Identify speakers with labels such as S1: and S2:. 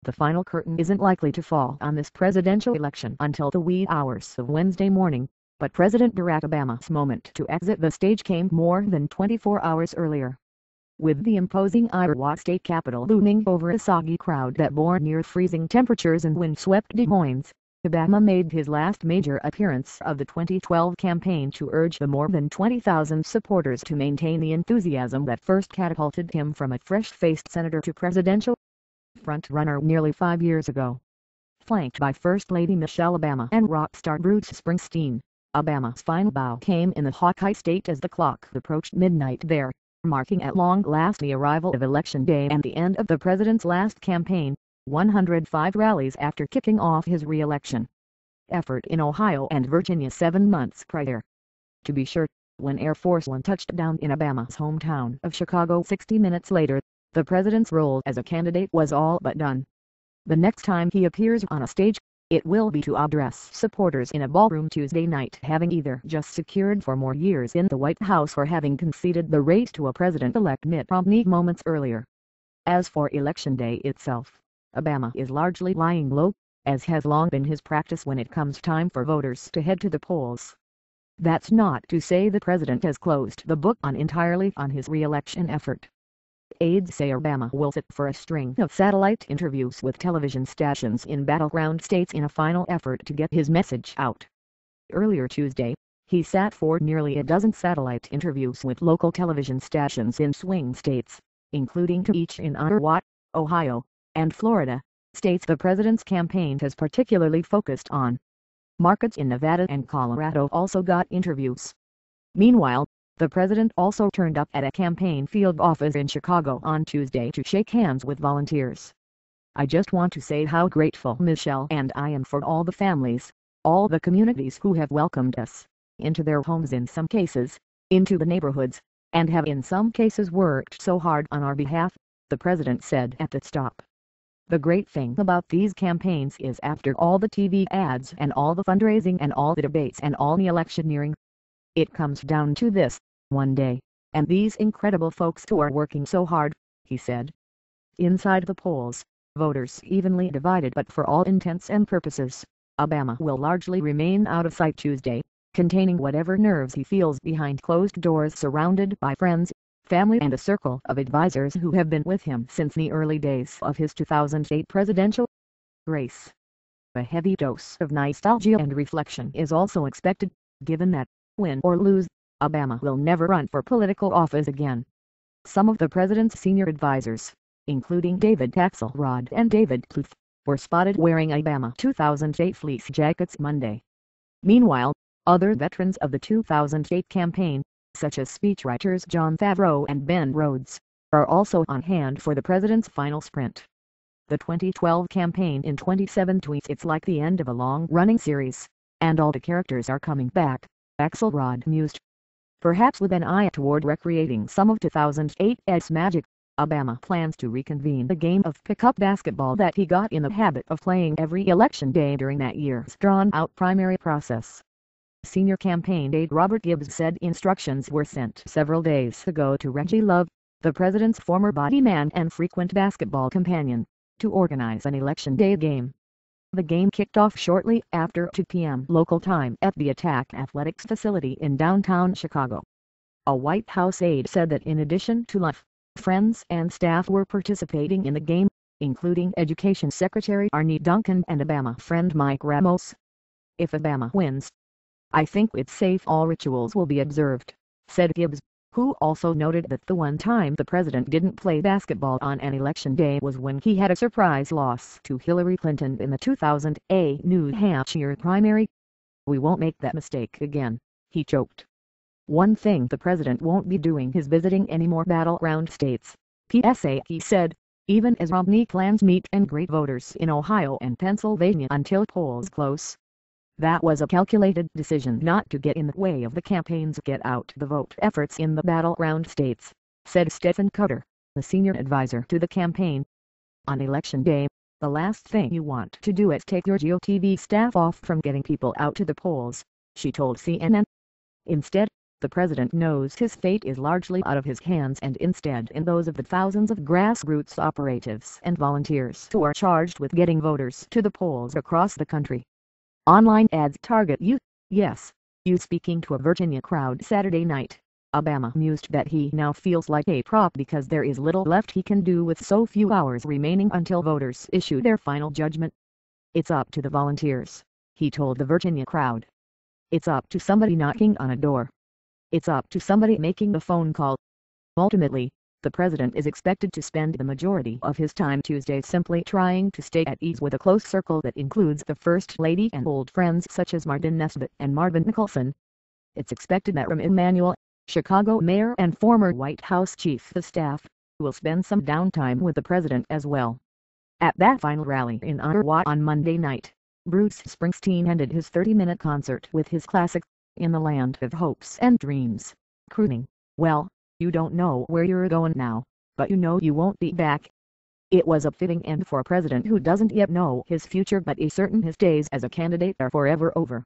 S1: The final curtain isn't likely to fall on this presidential election until the wee hours of Wednesday morning, but President Barack Obama's moment to exit the stage came more than 24 hours earlier. With the imposing Iowa State Capitol looming over a soggy crowd that bore near freezing temperatures in wind-swept Des Moines, Obama made his last major appearance of the 2012 campaign to urge the more than 20,000 supporters to maintain the enthusiasm that first catapulted him from a fresh-faced senator to presidential front-runner nearly 5 years ago. Flanked by First Lady Michelle Obama and rock star Bruce Springsteen, Obama's final bow came in the Hawkeye State as the clock approached midnight there, marking at long last the arrival of Election Day and the end of the president's last campaign, 105 rallies after kicking off his re-election effort in Ohio and Virginia 7 months prior. To be sure, when Air Force One touched down in Obama's hometown of Chicago 60 minutes later, the president's role as a candidate was all but done. The next time he appears on a stage, it will be to address supporters in a ballroom Tuesday night, having either just secured 4 more years in the White House or having conceded the race to a president-elect Mitt Romney moments earlier. As for Election Day itself, Obama is largely lying low, as has long been his practice when it comes time for voters to head to the polls. That's not to say the president has closed the book entirely on his re-election effort. Aides say Obama will sit for a string of satellite interviews with television stations in battleground states in a final effort to get his message out. Earlier Tuesday, he sat for nearly a dozen satellite interviews with local television stations in swing states, including 2 each in Iowa, Ohio, and Florida, states the president's campaign has particularly focused on. Markets in Nevada and Colorado also got interviews. Meanwhile, the president also turned up at a campaign field office in Chicago on Tuesday to shake hands with volunteers. "I just want to say how grateful Michelle and I am for all the families, all the communities who have welcomed us, into their homes in some cases, into the neighborhoods, and have in some cases worked so hard on our behalf," the president said at the stop. "The great thing about these campaigns is after all the TV ads and all the fundraising and all the debates and all the electioneering, it comes down to this, one day, and these incredible folks who are working so hard," he said. Inside the polls, voters evenly divided, but for all intents and purposes, Obama will largely remain out of sight Tuesday, containing whatever nerves he feels behind closed doors, surrounded by friends, family and a circle of advisors who have been with him since the early days of his 2008 presidential race. A heavy dose of nostalgia and reflection is also expected, given that, win or lose, Obama will never run for political office again. Some of the president's senior advisors, including David Axelrod and David Plouffe, were spotted wearing Obama 2008 fleece jackets Monday. Meanwhile, other veterans of the 2008 campaign, such as speechwriters Jon Favreau and Ben Rhodes, are also on hand for the president's final sprint. The 2012 campaign in 27 tweets, "It's like the end of a long-running series, and all the characters are coming back," Axelrod mused. Perhaps with an eye toward recreating some of 2008's magic, Obama plans to reconvene the game of pickup basketball that he got in the habit of playing every election day during that year's drawn-out primary process. Senior campaign aide Robert Gibbs said instructions were sent several days ago to Reggie Love, the president's former body man and frequent basketball companion, to organize an election day game. The game kicked off shortly after 2 p.m. local time at the Attack Athletics facility in downtown Chicago. A White House aide said that in addition to Love, friends and staff were participating in the game, including Education Secretary Arne Duncan and Obama friend Mike Ramos. "If Obama wins, I think it's safe all rituals will be observed," said Gibbs, who also noted that the one time the president didn't play basketball on an election day was when he had a surprise loss to Hillary Clinton in the 2008 New Hampshire primary. "We won't make that mistake again," he joked. One thing the president won't be doing is visiting any more battleground states. PSA, he said, even as Romney plans meet and greet voters in Ohio and Pennsylvania until polls close. That was a calculated decision not to get in the way of the campaign's get-out-the-vote efforts in the battleground states, said Stephen Cutter, the senior advisor to the campaign. On election day, the last thing you want to do is take your GOTV staff off from getting people out to the polls, she told CNN. Instead, the president knows his fate is largely out of his hands and instead in those of the thousands of grassroots operatives and volunteers who are charged with getting voters to the polls across the country. Online ads target you. Yes, you. Speaking to a Virginia crowd Saturday night, Obama mused that he now feels like a prop because there is little left he can do with so few hours remaining until voters issue their final judgment. It's up to the volunteers, he told the Virginia crowd. It's up to somebody knocking on a door. It's up to somebody making a phone call. Ultimately, the president is expected to spend the majority of his time Tuesday simply trying to stay at ease with a close circle that includes the First Lady and old friends such as Martin Nesbitt and Marvin Nicholson. It's expected that Rahm Emanuel, Chicago mayor and former White House chief of staff, will spend some downtime with the president as well. At that final rally in Ottawa on Monday night, Bruce Springsteen ended his 30-minute concert with his classic, "In the Land of Hopes and Dreams," crooning, "Well, you don't know where you're going now, but you know you won't be back." It was a fitting end for a president who doesn't yet know his future but is certain his days as a candidate are forever over.